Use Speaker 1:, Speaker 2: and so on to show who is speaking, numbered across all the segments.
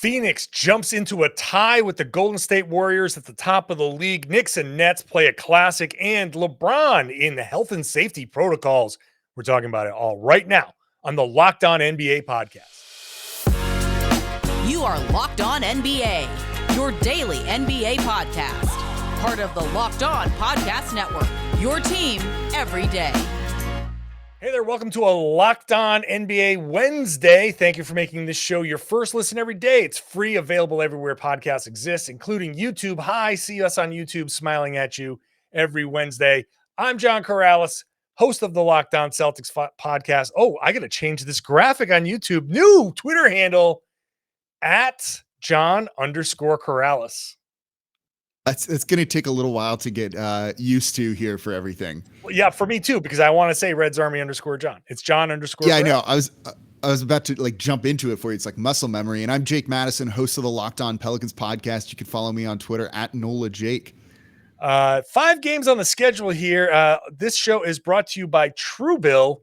Speaker 1: Phoenix jumps into a tie with the Golden State Warriors at the top of the league. Knicks and Nets play a classic, and LeBron in the health and safety protocols. We're talking about it all right now on the Locked On NBA podcast.
Speaker 2: You are Locked On NBA, your daily NBA podcast. Part of the Locked On Podcast Network, your team every day.
Speaker 1: Hey there, welcome to a Locked On NBA Wednesday. Thank you for making this show your first listen every day. It's free, available everywhere podcasts exist, including YouTube. Hi, see us on YouTube, smiling at you every Wednesday. I'm John Karalis, host of the Locked On Celtics podcast. Oh, I got to change this graphic on YouTube. New Twitter handle at John_Karalis.
Speaker 3: It's going to take a little while to get used to here for everything.
Speaker 1: Well, yeah, for me too, because I want to say Reds Army _John. It's John _
Speaker 3: Yeah, I know. I was about to jump into it for you. It's like muscle memory. And I'm Jake Madison, host of the Locked On Pelicans podcast. You can follow me on Twitter at NOLA Jake.
Speaker 1: 5 games on the schedule here. This show is brought to you by TrueBill.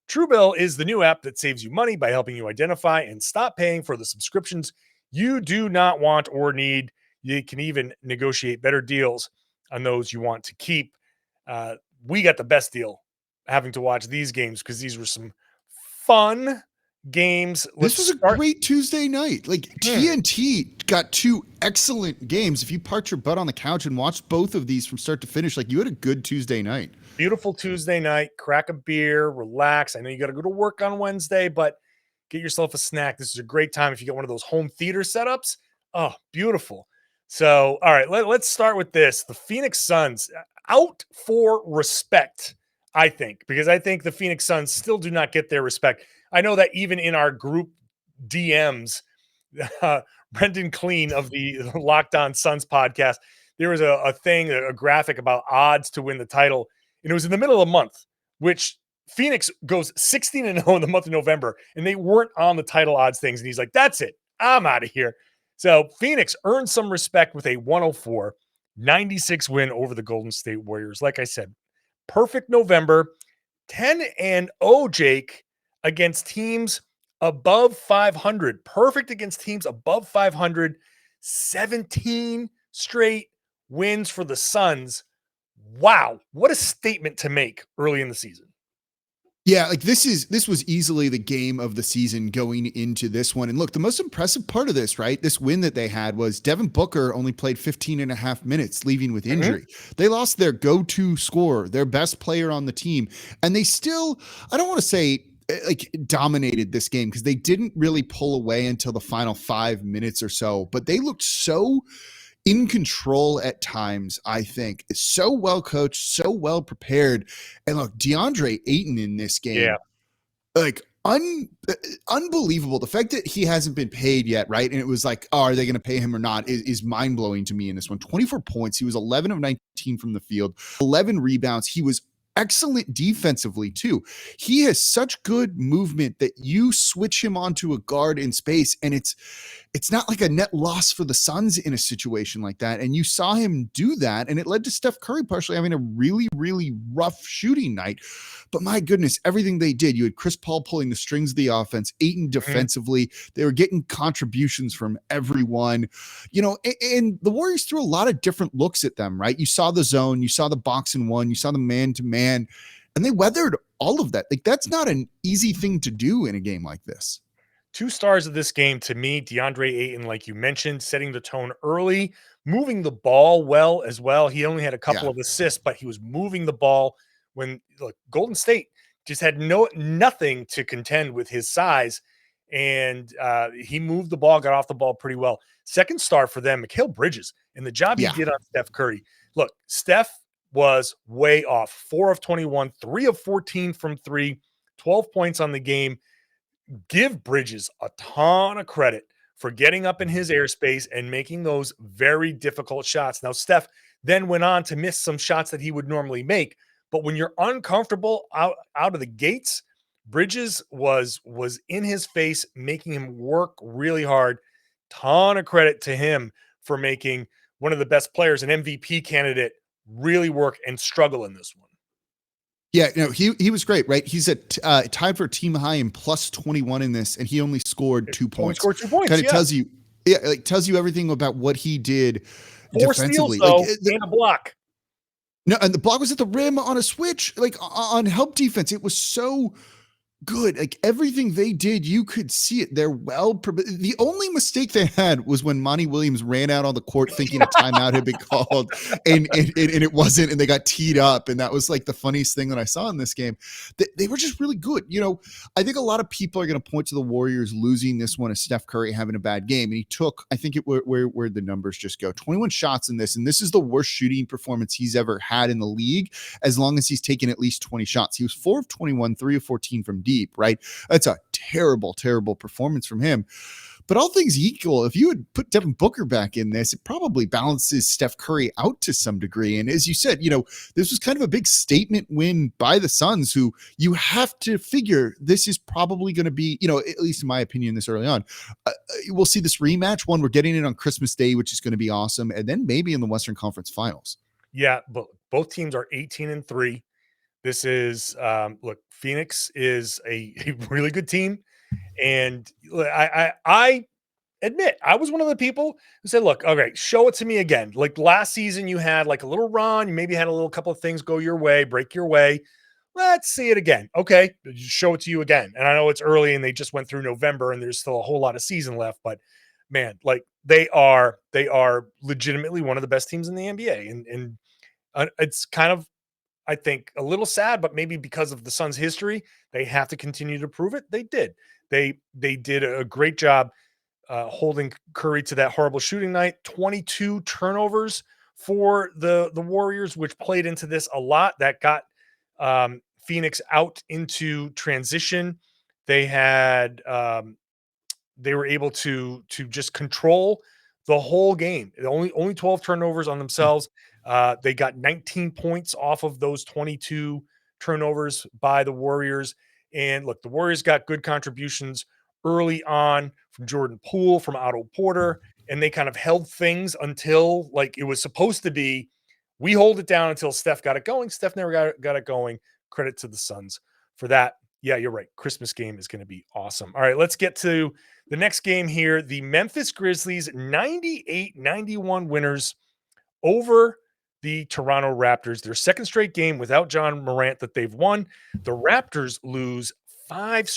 Speaker 1: TrueBill is the new app that saves you money by helping you identify and stop paying for the subscriptions you do not want or need. You can even negotiate better deals on those you want to keep. We got the best deal having to watch these games because these were some fun games.
Speaker 3: This was a great Tuesday night. TNT got 2 excellent games. If you parked your butt on the couch and watched both of these from start to finish, you had a good Tuesday night.
Speaker 1: Beautiful Tuesday night. Crack a beer, relax. I know you got to go to work on Wednesday, but get yourself a snack. This is a great time if you get one of those home theater setups. Oh, beautiful. So, all right, let's start with this. The Phoenix Suns out for respect, I think, because I think the Phoenix Suns still do not get their respect. I know that even in our group DMs, Brendan Clean of the Locked On Suns podcast, there was a graphic about odds to win the title, and it was in the middle of the month, which Phoenix goes 16-0 in the month of November, and they weren't on the title odds things, and he's like, that's it. I'm out of here. So Phoenix earned some respect with a 104-96 win over the Golden State Warriors. Like I said, perfect November, 10-0, Jake, against teams above 500. Perfect against teams above 500. 17 straight wins for the Suns. Wow, what a statement to make early in the season.
Speaker 3: Yeah, this was easily the game of the season going into this one. And look, the most impressive part of this, right? This win that they had was Devin Booker only played 15 and a half minutes, leaving with injury. They lost their go-to scorer, their best player on the team. And they still, I don't want to say dominated this game because they didn't really pull away until the final 5 minutes or so, but they looked so in control at times, I think. Is so well coached, so well prepared. And look, DeAndre Ayton in this game, unbelievable. The fact that he hasn't been paid yet, right? And it was are they going to pay him or not is mind-blowing to me in this one. 24 points. He was 11 of 19 from the field, 11 rebounds. He was excellent defensively too. He has such good movement that you switch him onto a guard in space, and it's not like a net loss for the Suns in a situation like that. And you saw him do that, and it led to Steph Curry partially having a really, really rough shooting night. But my goodness, everything they did, you had Chris Paul pulling the strings of the offense, Ayton defensively. They were getting contributions from everyone, and the Warriors threw a lot of different looks at them, right? You saw the zone, you saw the box and one, you saw the man-to-man, and they weathered all of that. That's not an easy thing to do in a game like this.
Speaker 1: 2 stars of this game to me, DeAndre Ayton, like you mentioned, setting the tone early, moving the ball well as well. He only had a couple of assists, but he was moving the ball when Golden State just had nothing to contend with his size, and he moved the ball, got off the ball pretty well. Second star for them, Mikal Bridges, and the job he did on Steph Curry. Look, Steph was way off. 4 of 21, 3 of 14 from 3, 12 points on the game. Give Bridges a ton of credit for getting up in his airspace and making those very difficult shots. Now, Steph then went on to miss some shots that he would normally make, but when you're uncomfortable out of the gates, Bridges was in his face, making him work really hard. Ton of credit to him for making one of the best players, an MVP candidate, really work and struggle in this one.
Speaker 3: Yeah, he was great, right? He's at tied for team high in plus 21 in this, and he only scored 2 points.
Speaker 1: Only scored 2 points.
Speaker 3: Kind of tells you Yeah, like tells you everything about what he did
Speaker 1: 4 steals
Speaker 3: defensively. Like
Speaker 1: though, and a block.
Speaker 3: no, and the block was at the rim on a switch, like on help defense. It was so good. Like everything they did, you could see it. They're the only mistake they had was when Monty Williams ran out on the court thinking a timeout had been called and it wasn't, and they got teed up. And that was like the funniest thing that I saw in this game. They were just really good. You know, I think a lot of people are going to point to the Warriors losing this one as Steph Curry having a bad game. And he took, I think where the numbers just go, 21 shots in this. And this is the worst shooting performance he's ever had in the league, as long as he's taken at least 20 shots. He was 4 of 21, 3 of 14 from deep. Right? That's a terrible performance from him. But all things equal, if you would put Devin Booker back in this, it probably balances Steph Curry out to some degree. And as you said, you know, this was kind of a big statement win by the Suns, who you have to figure this is probably going to be, you know, at least in my opinion, this early on, we'll see this rematch. One, we're getting it on Christmas Day, which is going to be awesome. And then maybe in the Western Conference Finals.
Speaker 1: Yeah, but both teams are 18-3. This is look, Phoenix is a really good team. And I admit I was one of the people who said, look, okay, show it to me again. Like last season, you had like a little run, you maybe had a little couple of things go your way, break your way. Let's see it again. Okay, show it to you again. And I know it's early and they just went through November and there's still a whole lot of season left, but man, like they are legitimately one of the best teams in the NBA. And it's kind of, I think, a little sad, but maybe because of the Suns' history, they have to continue to prove it. They did. They did a great job holding Curry to that horrible shooting night. 22 turnovers for the Warriors, which played into this a lot. That got Phoenix out into transition. They had they were able to just control the whole game. Only 12 turnovers on themselves. They got 19 points off of those 22 turnovers by the Warriors. And look, the Warriors got good contributions early on from Jordan Poole, from Otto Porter, and they kind of held things until like it was supposed to be. We hold it down until Steph got it going. Steph never got it going. Credit to the Suns for that. Yeah, you're right. Christmas game is going to be awesome. All right, let's get to the next game here. The Memphis Grizzlies 98-91 winners over the Toronto Raptors. Their second straight game without John Morant that they've won. The Raptors lose 5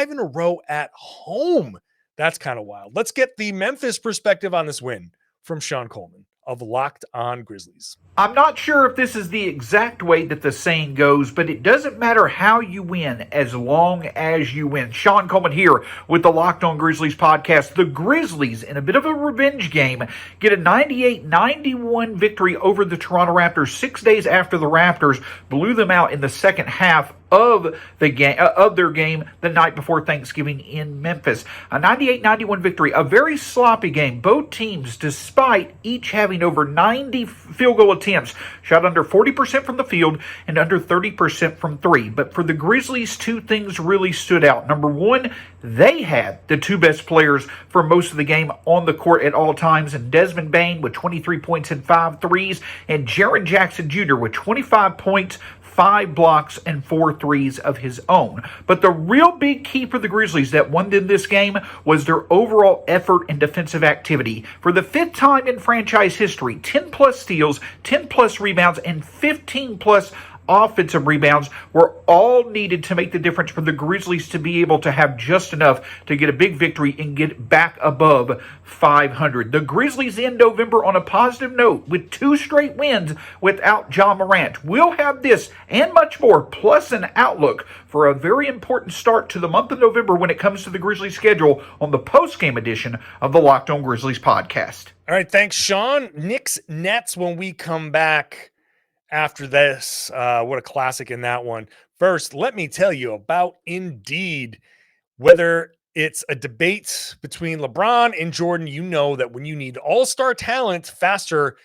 Speaker 1: in a row at home. That's kind of wild. Let's get the Memphis perspective on this win from Sean Coleman of Locked On Grizzlies.
Speaker 4: I'm not sure if this is the exact way that the saying goes, but it doesn't matter how you win as long as you win. Sean Coleman here with the Locked On Grizzlies podcast. The Grizzlies, in a bit of a revenge game, get a 98-91 victory over the Toronto Raptors 6 days after the Raptors blew them out in the second half of the game, of their game the night before Thanksgiving in Memphis. A 98-91 victory, a very sloppy game. Both teams, despite each having over 90 field goal attempts, shot under 40% from the field and under 30% from three. But for the Grizzlies, two things really stood out. Number one, they had the two best players for most of the game on the court at all times, and Desmond Bane with 23 points and 5 threes, and Jaren Jackson Jr. with 25 points, 5 blocks, and 4 threes of his own. But the real big key for the Grizzlies that won them this game was their overall effort and defensive activity. For the 5th time in franchise history, 10-plus steals, 10-plus rebounds, and 15-plus offensive rebounds were all needed to make the difference for the Grizzlies to be able to have just enough to get a big victory and get back above 500. The Grizzlies end November on a positive note with 2 straight wins without John Morant. We'll have this and much more, plus an outlook for a very important start to the month of November when it comes to the Grizzlies schedule on the post-game edition of the Locked On Grizzlies podcast.
Speaker 1: All right, thanks, Sean. Knicks Nets when we come back. After this, what a classic in that one. First, let me tell you about Indeed. Whether it's a debate between LeBron and Jordan, you know that when you need all-star talent faster,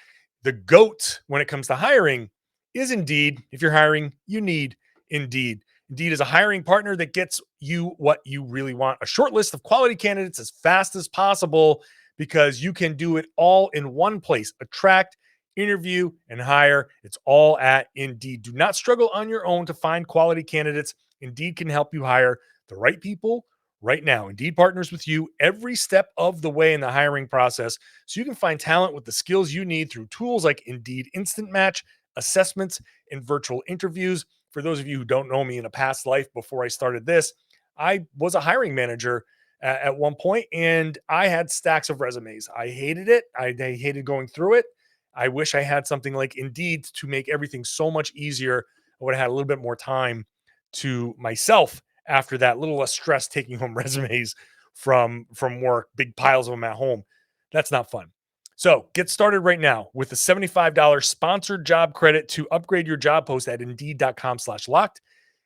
Speaker 1: the GOAT when it comes to hiring is Indeed. If you're hiring, you need Indeed. Indeed is a hiring partner that gets you what you really want, a short list of quality candidates as fast as possible because you can do it all in one place. Attract, interview, and hire. It's all at Indeed. Do not struggle on your own to find quality candidates. Indeed can help you hire the right people right now. Indeed partners with you every step of the way in the hiring process so you can find talent with the skills you need through tools like Indeed Instant Match, assessments, and virtual interviews. For those of you who don't know me in a past life before I started this, I was a hiring manager at one point, and I had stacks of resumes. I hated it. I hated going through it. I wish I had something like Indeed to make everything so much easier. I would have had a little bit more time to myself after that, a little less stress taking home resumes from work, big piles of them at home. That's not fun. So get started right now with the $75 sponsored job credit to upgrade your job post at indeed.com/locked.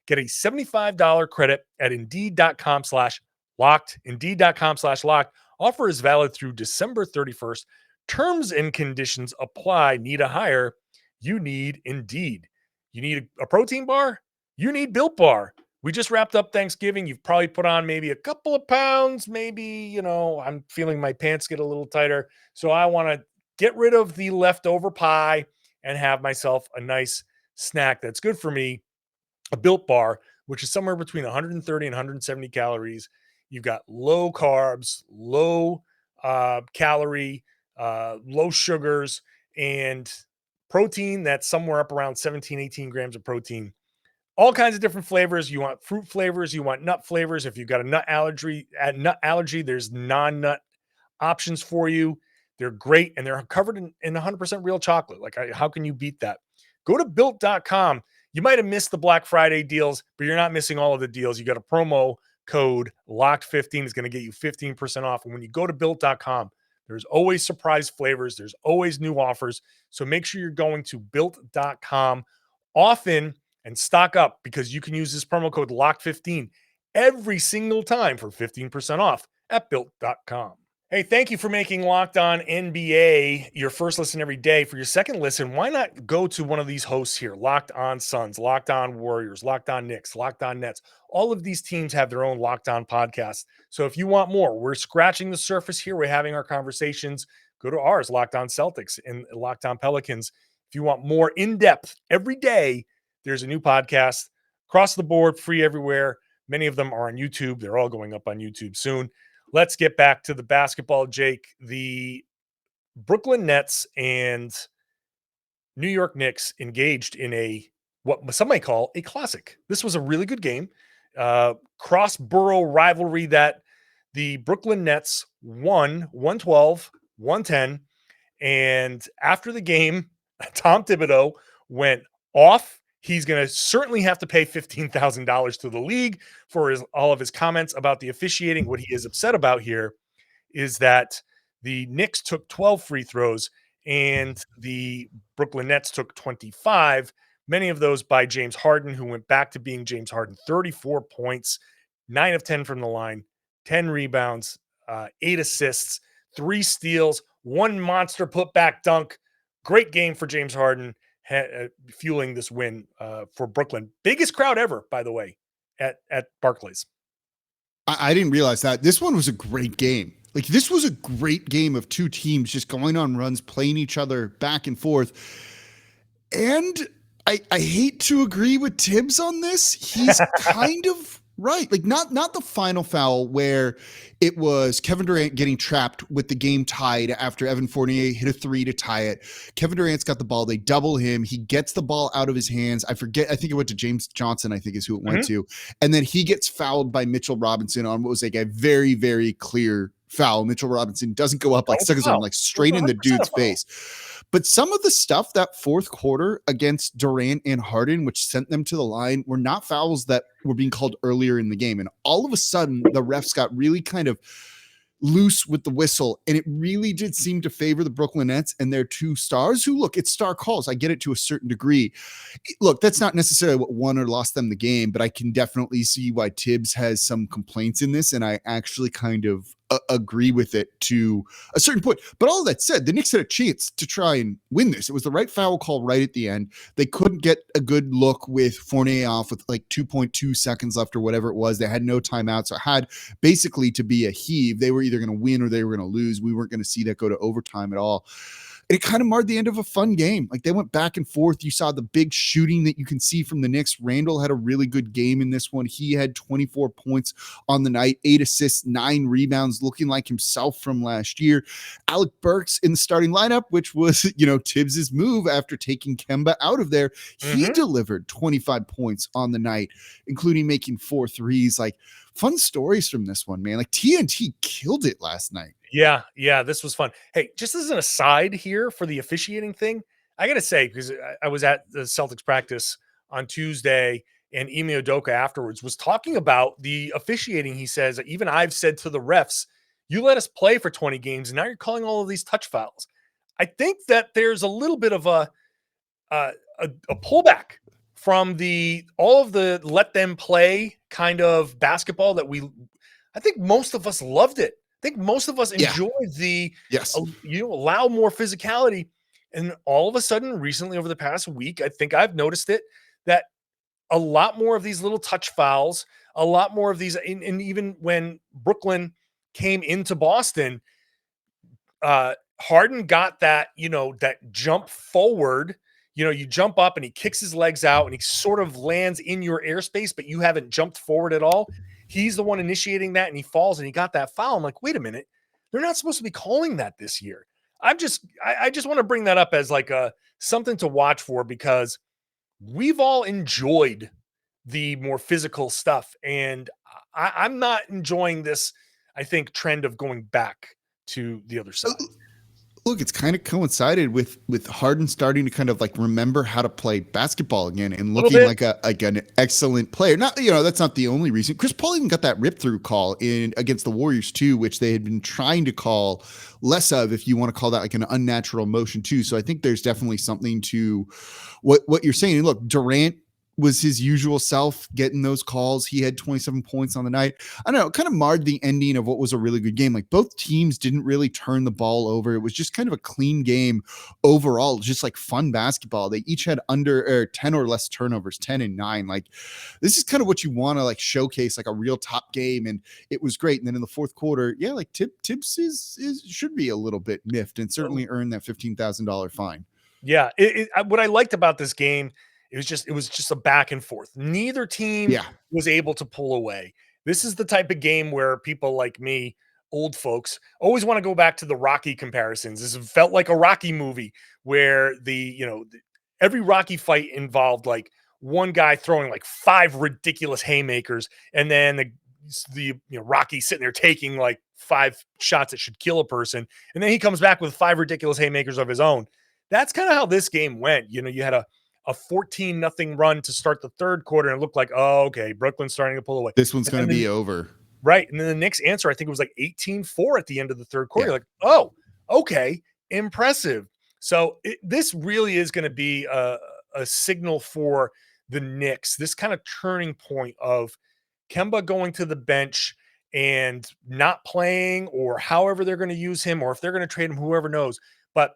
Speaker 1: Get a $75 credit at indeed.com/locked. Indeed.com/locked. Offer is valid through December 31st. Terms and conditions apply. Need a hire? You need Indeed. You need a protein bar? You need Built Bar. We just wrapped up Thanksgiving. You've probably put on maybe a couple of pounds. Maybe, I'm feeling my pants get a little tighter. So I want to get rid of the leftover pie and have myself a nice snack that's good for me. A Built Bar, which is somewhere between 130 and 170 calories. You've got low carbs, low calorie, low sugars, and protein that's somewhere up around 17, 18 grams of protein. All kinds of different flavors. You want fruit flavors, you want nut flavors. If you've got a nut allergy, there's non-nut options for you. They're great, and they're covered in 100% real chocolate. How can you beat that? Go to built.com. You might have missed the Black Friday deals, but you're not missing all of the deals. You got a promo code LOCKED15 is going to get you 15% off. And when you go to built.com, there's always surprise flavors. There's always new offers. So make sure you're going to built.com often and stock up, because you can use this promo code LOCKED15 every single time for 15% off at built.com. Hey, thank you for making Locked On NBA your first listen every day. For your second listen, why not go to one of these hosts here? Locked On Suns, Locked On Warriors, Locked On Knicks, Locked On Nets. All of these teams have their own Locked On podcasts. So if you want more, we're scratching the surface here. We're having our conversations. Go to ours, Locked On Celtics and Locked On Pelicans. If you want more in-depth every day, there's a new podcast across the board, free everywhere. Many of them are on YouTube. They're all going up on YouTube soon. Let's get back to the basketball, Jake. The Brooklyn Nets and New York Knicks engaged in what some might call a classic. This was a really good game. Cross-borough rivalry that the Brooklyn Nets won 112-110. And after the game, Tom Thibodeau went off. He's going to certainly have to pay $15,000 to the league for all of his comments about the officiating. What he is upset about here is that the Knicks took 12 free throws and the Brooklyn Nets took 25, many of those by James Harden, who went back to being James Harden. 34 points, 9 of 10 from the line, 10 rebounds, 8 assists, 3 steals, 1 monster putback dunk. Great game for James Harden, fueling this win for Brooklyn. Biggest crowd ever, by the way, at Barclays.
Speaker 3: I didn't realize that. This one was a great game. This was a great game of two teams just going on runs, playing each other back and forth. And I hate to agree with Tibbs on this. He's kind of right. Not the final foul where it was Kevin Durant getting trapped with the game tied after Evan Fournier hit a 3 to tie it. Kevin Durant's got the ball. They double him. He gets the ball out of his hands. I forget. I think it went to James Johnson, I think is who it went to. And then he gets fouled by Mitchell Robinson on what was a very, very clear foul. Mitchell Robinson doesn't go up stuck his arm straight in the dude's face. But some of the stuff that fourth quarter against Durant and Harden, which sent them to the line, were not fouls that were being called earlier in the game. And all of a sudden, the refs got really kind of loose with the whistle, and it really did seem to favor the Brooklyn Nets and their 2 stars who, look, it's star calls. I get it to a certain degree. Look, that's not necessarily what won or lost them the game, but I can definitely see why Tibbs has some complaints in this, and I actually kind of agree with it to a certain point. But all that said, the Knicks had a chance to try and win this. It was the right foul call right at the end. They couldn't get a good look with Fournier off with 2.2 seconds left or whatever it was. They had no timeout, so it had basically to be a heave. They were either going to win or they were going to lose. We weren't going to see that go to overtime at all. it kind of marred the end of a fun game. Like they went back and forth. You saw the big shooting that you can see from the Knicks. Randall had a really good game in this one. He had 24 points on the night, 8 assists, 9 rebounds, looking like himself from last year. Alec Burks in the starting lineup, which was, Tibbs's move after taking Kemba out of there. He delivered 25 points on the night, including making 4 threes. Like, fun stories from this one, man. Like TNT killed it last night.
Speaker 1: Yeah, this was fun. Hey, just as an aside here for the officiating thing, I got to say, because I was at the Celtics practice on Tuesday, and Ime Udoka afterwards was talking about the officiating. He says, even I've said to the refs, you let us play for 20 games, and now you're calling all of these touch fouls. I think that there's a little bit of a pullback from all of the let them play kind of basketball that I think most of us loved it. I think most of us enjoyed allow more physicality. And all of a sudden, recently over the past week, I think I've noticed it, that a lot more of these little touch fouls, a lot more of these, and even when Brooklyn came into Boston, Harden got that, that jump forward. You jump up and he kicks his legs out and he sort of lands in your airspace, but you haven't jumped forward at all. He's the one initiating that, and he falls and he got that foul. I'm like, wait a minute. They're not supposed to be calling that this year. I just want to bring that up as like something to watch for, because we've all enjoyed the more physical stuff. And I'm not enjoying this, I think, trend of going back to the other side.
Speaker 3: Look, it's kind of coincided with Harden starting to kind of like remember how to play basketball again and looking like an excellent player. Not, that's not the only reason. Chris Paul even got that rip through call against the Warriors too, which they had been trying to call less of, if you want to call that like an unnatural motion too. So I think there's definitely something to what you're saying. And look, Durant was his usual self getting those calls. He had 27 points on the night. I don't know, it kind of marred the ending of what was a really good game. Like both teams didn't really turn the ball over. It was just kind of a clean game overall, just like fun basketball. They each had under 10 or less turnovers, 10 and 9. Like this is kind of what you want to like showcase, like a real top game. And it was great. And then in the fourth quarter, like Tibbs should be a little bit miffed and certainly earn that $15,000 fine.
Speaker 1: Yeah. What I liked about this game, it was just a back and forth. Neither team was able to pull away. This is the type of game where people like me, old folks, always want to go back to the Rocky comparisons. This felt like a Rocky movie where every Rocky fight involved like one guy throwing like 5 ridiculous haymakers, and then the Rocky sitting there taking like 5 shots that should kill a person, and then he comes back with 5 ridiculous haymakers of his own. That's kind of how this game went. You had a 14-0 run to start the third quarter, and it looked like, oh, okay, Brooklyn's starting to pull away.
Speaker 3: This one's going to be over.
Speaker 1: Right. And then the Knicks answer, I think it was like 18-4 at the end of the third quarter. Like, oh, okay, impressive. So this really is going to be a signal for the Knicks, this kind of turning point of Kemba going to the bench and not playing, or however they're going to use him, or if they're going to trade him, whoever knows. But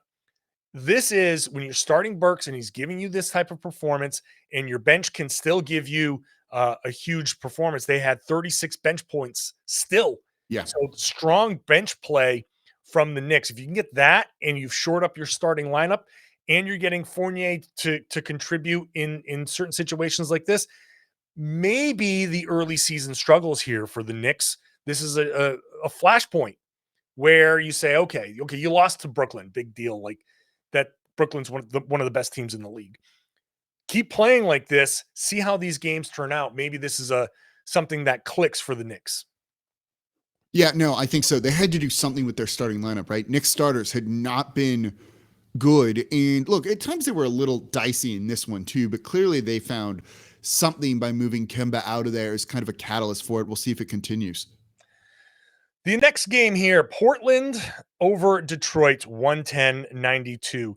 Speaker 1: this is when you're starting Burks and he's giving you this type of performance, and your bench can still give you a huge performance. They had 36 bench points still.
Speaker 3: Yeah.
Speaker 1: So strong bench play from the Knicks. If you can get that, and you've shored up your starting lineup, and you're getting Fournier to contribute in certain situations like this, maybe the early season struggles here for the Knicks, this is a flashpoint where you say, okay, you lost to Brooklyn, big deal. Like that, Brooklyn's one of the best teams in the league. Keep playing like this, see how these games turn out. Maybe this is something that clicks for the Knicks.
Speaker 3: Yeah, no, I think so. They had to do something with their starting lineup, right? Knicks starters had not been good. And look, at times they were a little dicey in this one too, but clearly they found something by moving Kemba out of there as kind of a catalyst for it. We'll see if it continues.
Speaker 1: The next game here, Portland over Detroit, 110-92.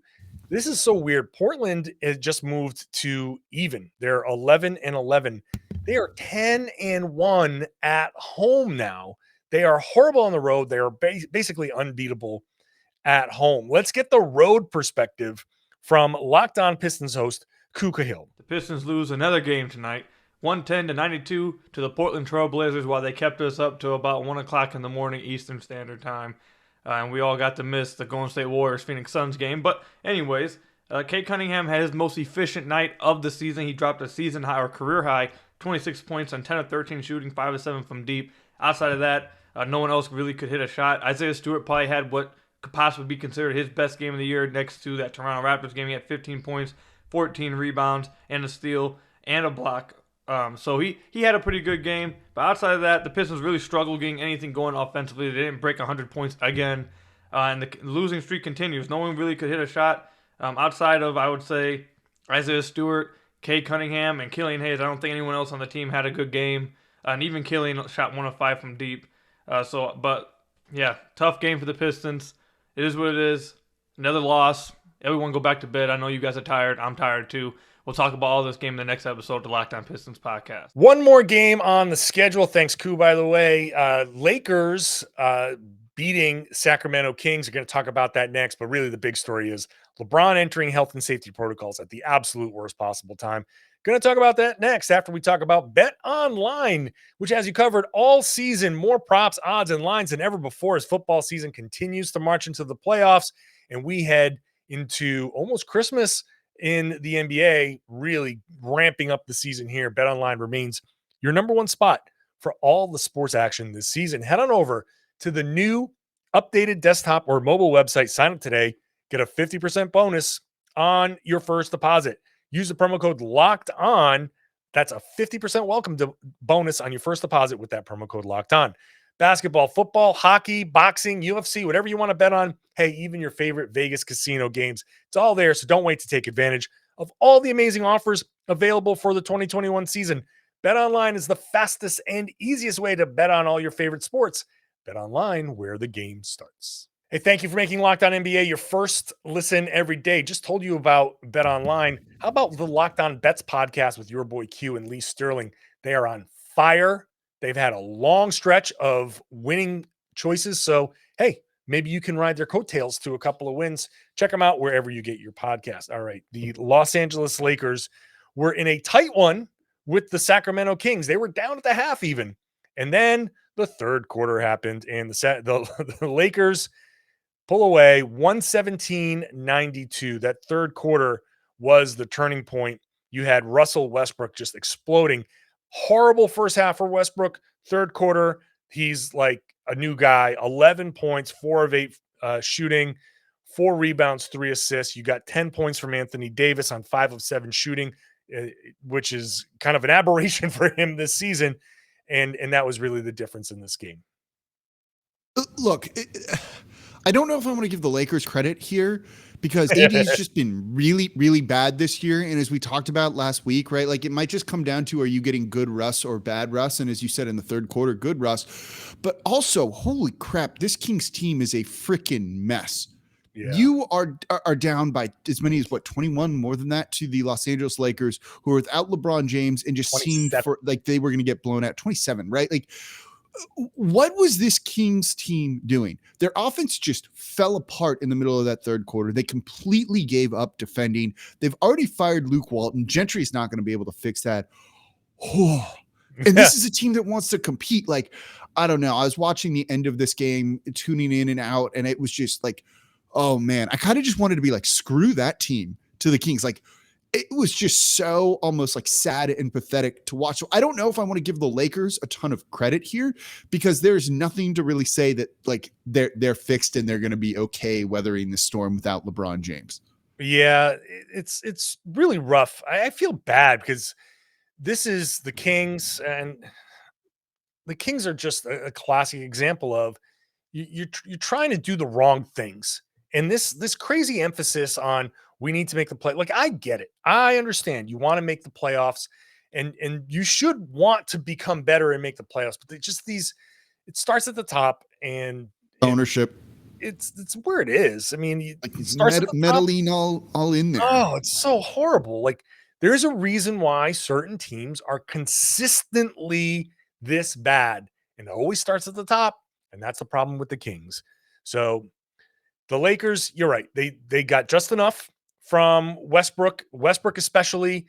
Speaker 1: This is so weird. Portland has just moved to even. They're 11-11. They are 10-1 at home now. They are horrible on the road. They are basically unbeatable at home. Let's get the road perspective from Locked On Pistons host Kuka Hill.
Speaker 5: The Pistons lose another game tonight, 110-92 to the Portland Trail Blazers, while they kept us up to about 1 o'clock in the morning Eastern Standard Time. and we all got to miss the Golden State Warriors Phoenix Suns game. But anyways, Kate Cunningham had his most efficient night of the season. He dropped a season high or career high 26 points on 10 of 13 shooting, 5 of 7 from deep. Outside of that, no one else really could hit a shot. Isaiah Stewart probably had what could possibly be considered his best game of the year next to that Toronto Raptors game. He had 15 points, 14 rebounds, and a steal and a block. So he had a pretty good game. But outside of that, the Pistons really struggled getting anything going offensively. They didn't break 100 points again. And the losing streak continues. No one really could hit a shot outside of, I would say, Isaiah Stewart, Cade Cunningham, and Killian Hayes. I don't think anyone else on the team had a good game. And even Killian shot 1 of 5 from deep. But yeah, tough game for the Pistons. It is what it is. Another loss. Everyone go back to bed. I know you guys are tired. I'm tired too. We'll talk about all this game in the next episode of the Locked On Pistons podcast.
Speaker 1: One more game on the schedule. Thanks, Koo, by the way. Lakers beating Sacramento Kings. We're going to talk about that next, but really the big story is LeBron entering health and safety protocols at the absolute worst possible time. Going to talk about that next after we talk about BetOnline, which has you covered all season. More props, odds, and lines than ever before as football season continues to march into the playoffs, and we head into almost Christmas in the NBA, really ramping up the season here. BetOnline remains your number one spot for all the sports action this season. Head on over to the new updated desktop or mobile website. Sign up today. Get a 50% bonus on your first deposit. Use the promo code Locked On. That's a 50% welcome bonus on your first deposit with that promo code Locked On. Basketball, football, hockey, boxing, UFC, whatever you want to bet on. Hey, even your favorite Vegas casino games. It's all there, so don't wait to take advantage of all the amazing offers available for the 2021 season. BetOnline is the fastest and easiest way to bet on all your favorite sports. BetOnline, where the game starts. Hey, thank you for making Locked On NBA your first listen every day. Just told you about BetOnline. How about the Locked On Bets podcast with your boy Q and Lee Sterling? They are on fire. They've had a long stretch of winning choices. So, hey, maybe you can ride their coattails to a couple of wins. Check them out wherever you get your podcast. All right. The Los Angeles Lakers were in a tight one with the Sacramento Kings. They were down at the half even. And then the third quarter happened, and the Lakers pull away 117-92. That third quarter was the turning point. You had Russell Westbrook just exploding. Horrible first half for Westbrook. Third quarter, he's like a new guy. 11 points, 4 of 8 shooting, 4 rebounds, 3 assists. You got 10 points from Anthony Davis on 5 of 7 shooting, which is kind of an aberration for him this season. And that was really the difference in this game.
Speaker 3: Look, I don't know if I want to give the Lakers credit here because AD's just been really, really bad this year. And as we talked about last week, right, like it might just come down to, are you getting good Russ or bad Russ? And as you said in the third quarter, good Russ. But also, holy crap, this Kings team is a freaking mess. Yeah. You are down by as many as 21 more than that to the Los Angeles Lakers, who are without LeBron James and just
Speaker 1: 27.
Speaker 3: seemed like they were going to get blown out. 27, right? Like, what was this Kings team doing? Their offense just fell apart in the middle of that third quarter. They completely gave up defending. They've already fired Luke Walton. Gentry's not going to be able to fix that. Oh. And this is a team that wants to compete. Like, I don't know. I was watching the end of this game, tuning in and out, and it was just like, oh man, I kind of just wanted to be like, screw that team to the Kings. Like, it was just so almost like sad and pathetic to watch. So I don't know if I want to give the Lakers a ton of credit here because there's nothing to really say that like they're fixed and they're going to be okay weathering the storm without LeBron James.
Speaker 1: Yeah, it's really rough. I feel bad because this is the Kings, and the Kings are just a classic example of you're trying to do the wrong things. And this crazy emphasis on we need to make the play. Like, I get it. I understand you want to make the playoffs and you should want to become better and make the playoffs. But it starts at the top and
Speaker 3: ownership.
Speaker 1: It's where it is. I mean, it
Speaker 3: starts meddling all in there.
Speaker 1: Oh, it's so horrible. Like, there's a reason why certain teams are consistently this bad, and it always starts at the top. And that's the problem with the Kings. So the Lakers, you're right. They got just enough from Westbrook. Westbrook especially,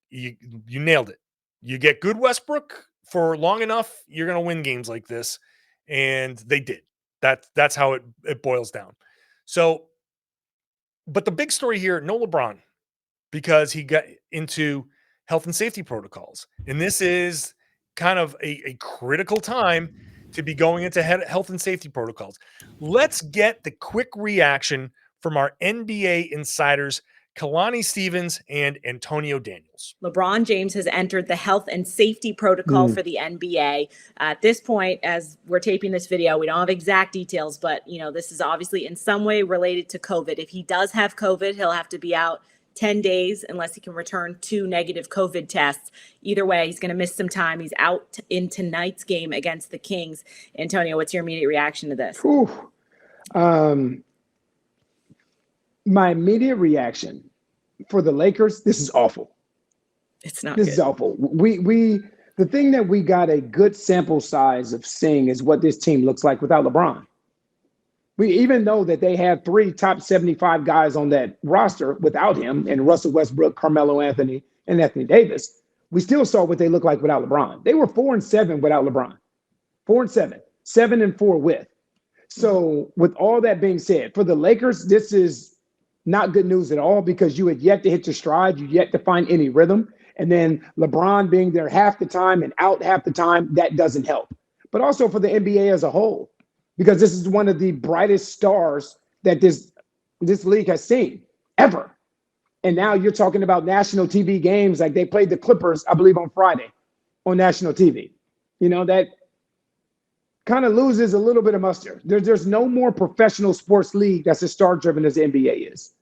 Speaker 1: you nailed it. You get good Westbrook for long enough, you're going to win games like this. And they did. That's how it boils down. So, but the big story here, no LeBron, because he got into health and safety protocols. And this is kind of a critical time to be going into health and safety protocols. Let's get the quick reaction from our NBA insiders, Kalani Stevens and Antonio Daniels.
Speaker 6: LeBron James has entered the health and safety protocol for the NBA. At this point, as we're taping this video, we don't have exact details, but this is obviously in some way related to COVID. If he does have COVID, he'll have to be out 10 days unless he can return 2 negative COVID tests. Either way, he's going to miss some time. He's out in tonight's game against the Kings. Antonio, what's your immediate reaction to this?
Speaker 7: My immediate reaction for the Lakers, this is awful.
Speaker 6: It's not
Speaker 7: This
Speaker 6: good.
Speaker 7: is awful. The thing that we got a good sample size of seeing is what this team looks like without LeBron. We even know that they have 3 top 75 guys on that roster without him, and Russell Westbrook, Carmelo Anthony, and Anthony Davis. We still saw what they look like without LeBron. They were 4-7 without LeBron. 4-7, 7-4 with. So with all that being said, for the Lakers, this is not good news at all, because you had yet to hit your stride. You yet to find any rhythm. And then LeBron being there half the time and out half the time, that doesn't help. But also for the NBA as a whole, because this is one of the brightest stars that this league has seen ever. And now you're talking about national TV games. Like they played the Clippers, I believe, on Friday on national TV. That kind of loses a little bit of muster. There's no more professional sports league that's as star-driven as the NBA is.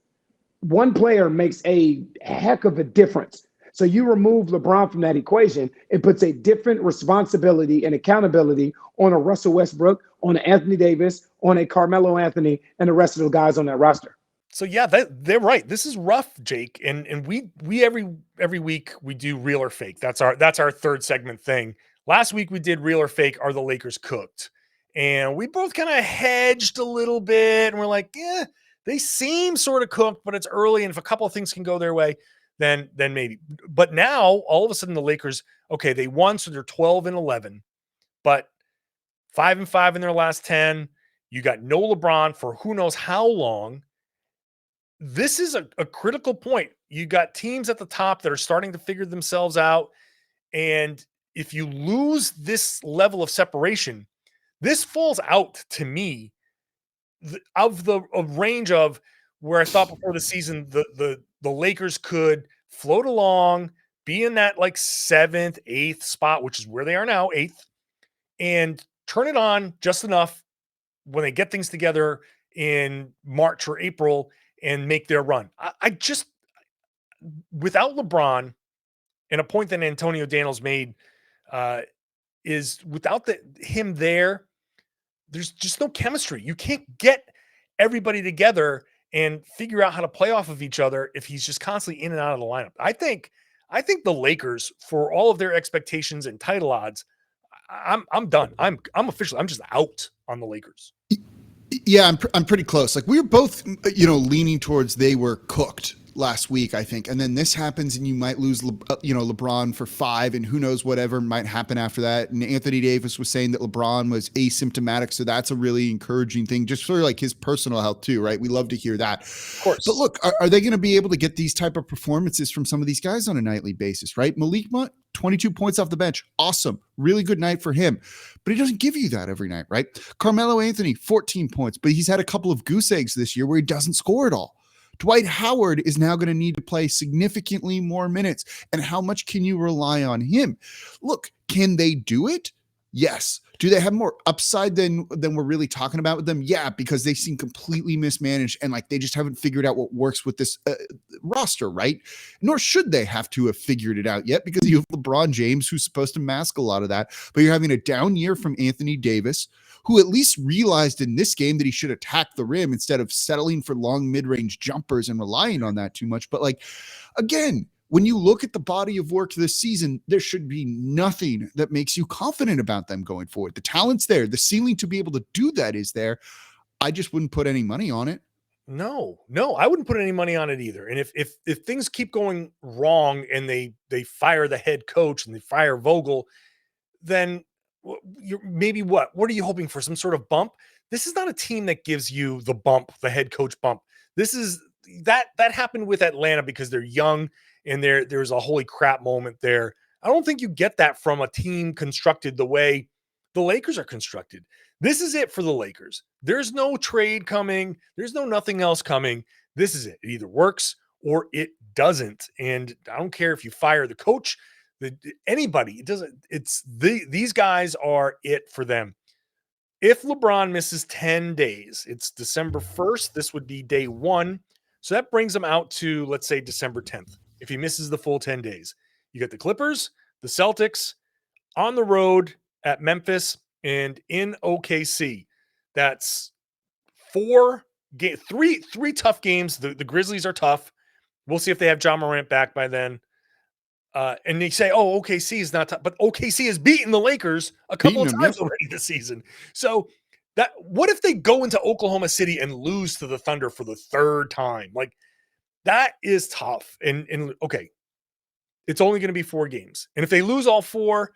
Speaker 7: One player makes a heck of a difference. So you remove LeBron from that equation, it puts a different responsibility and accountability on a Russell Westbrook, on an Anthony Davis, on a Carmelo Anthony, and the rest of the guys on that roster.
Speaker 1: So yeah, they're right. This is rough, Jake. And we every week we do real or fake. That's our third segment thing. Last week we did real or fake. Are the Lakers cooked? And we both kind of hedged a little bit, and we're like, yeah, they seem sort of cooked, but it's early, and if a couple of things can go their way, then maybe. But now all of a sudden the Lakers, okay, they won, so they're 12-11, but 5-5 in their last 10. You got no LeBron for who knows how long. This is a critical point. You got teams at the top that are starting to figure themselves out, and if you lose this level of separation, this falls out to me of the range of where I thought before the season the Lakers could float along, be in that like 7th, 8th spot, which is where they are now, 8th, and turn it on just enough when they get things together in March or April and make their run. I just, without LeBron, and a point that Antonio Daniels made, is without him there, there's just no chemistry. You can't get everybody together and figure out how to play off of each other if he's just constantly in and out of the lineup. I think the Lakers, for all of their expectations and title odds, I'm done. I'm just out on the Lakers.
Speaker 3: Yeah, I'm pretty close. Like we were both, leaning towards they were cooked last week, I think. And then this happens and you might lose, LeBron for 5 and who knows whatever might happen after that. And Anthony Davis was saying that LeBron was asymptomatic. So that's a really encouraging thing just for like his personal health too, right? We love to hear that. Of
Speaker 1: course.
Speaker 3: But look, are they going to be able to get these type of performances from some of these guys on a nightly basis, right? Malik Monk, 22 points off the bench. Awesome. Really good night for him. But he doesn't give you that every night, right? Carmelo Anthony, 14 points, but he's had a couple of goose eggs this year where he doesn't score at all. Dwight Howard is now going to need to play significantly more minutes. And how much can you rely on him? Look, can they do it? Yes. Do they have more upside than we're really talking about with them? Yeah, because they seem completely mismanaged and like they just haven't figured out what works with this roster, right? Nor should they have to have figured it out yet, because you have LeBron James, who's supposed to mask a lot of that, but you're having a down year from Anthony Davis, who at least realized in this game that he should attack the rim instead of settling for long mid-range jumpers and relying on that too much. But like, again, when you look at the body of work this season, there should be nothing that makes you confident about them going forward. The talent's there. The ceiling to be able to do that is there. I just wouldn't put any money on it.
Speaker 1: No, I wouldn't put any money on it either. And if things keep going wrong and they fire the head coach and they fire Vogel, then you're maybe what are you hoping for? Some sort of bump? this is not a team that gives you the bump, the head coach bump. This is that happened with Atlanta because they're young and there's a holy crap moment there. I don't think you get that from a team constructed the way the Lakers are constructed. This is it for the Lakers. There's no trade coming. There's no nothing else coming. This is it. It either works or it doesn't. And I don't care if you fire the coach, anybody. It doesn't. These guys are it for them. If LeBron misses 10 days, it's December 1st. This would be day 1. So that brings him out to, let's say, December 10th. If he misses the full 10 days, you get the Clippers, the Celtics on the road at Memphis and in OKC. That's three tough games. The Grizzlies are tough. We'll see if they have Ja Morant back by then. And they say, oh, OKC is not tough. But OKC has beaten the Lakers a couple of times already this season. So what if they go into Oklahoma City and lose to the Thunder for the third time? Like, that is tough. And okay, it's only going to be 4 games. And if they lose all 4,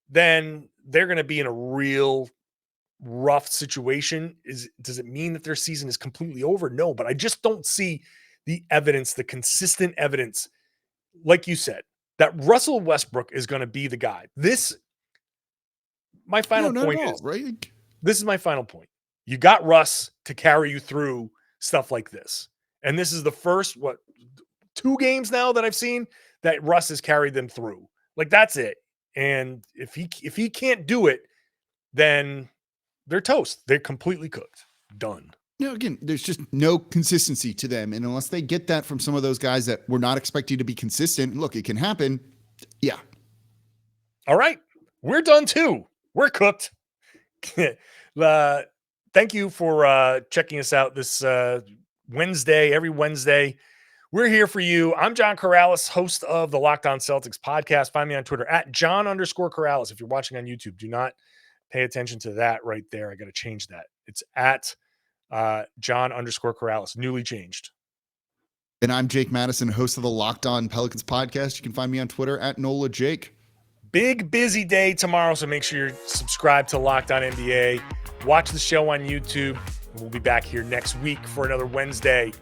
Speaker 1: then they're going to be in a real rough situation. Does it mean that their season is completely over? No, but I just don't see the evidence, the consistent evidence, like you said, that Russell Westbrook is going to be the guy. My final point is,
Speaker 3: right?
Speaker 1: This is my final point. You got Russ to carry you through stuff like this. And this is the first, 2 games now that I've seen that Russ has carried them through. Like, that's it. And if he can't do it, then they're toast. They're completely cooked. Done.
Speaker 3: Again, there's just no consistency to them. And unless they get that from some of those guys that we're not expecting to be consistent, look, it can happen. Yeah.
Speaker 1: All right. We're done too. We're cooked. Thank you for checking us out this Wednesday, every Wednesday. We're here for you. I'm John Karalis, host of the Locked On Celtics podcast. Find me on Twitter at John_Karalis. If you're watching on YouTube, do not pay attention to that right there. I got to change that. It's at John_Karalis, newly changed.
Speaker 3: And I'm Jake Madison, host of the Locked On Pelicans podcast. You can find me on Twitter at Nola Jake.
Speaker 1: Big busy day tomorrow, so make sure you're subscribed to Locked On NBA. Watch the show on YouTube. We'll be back here next week for another Wednesday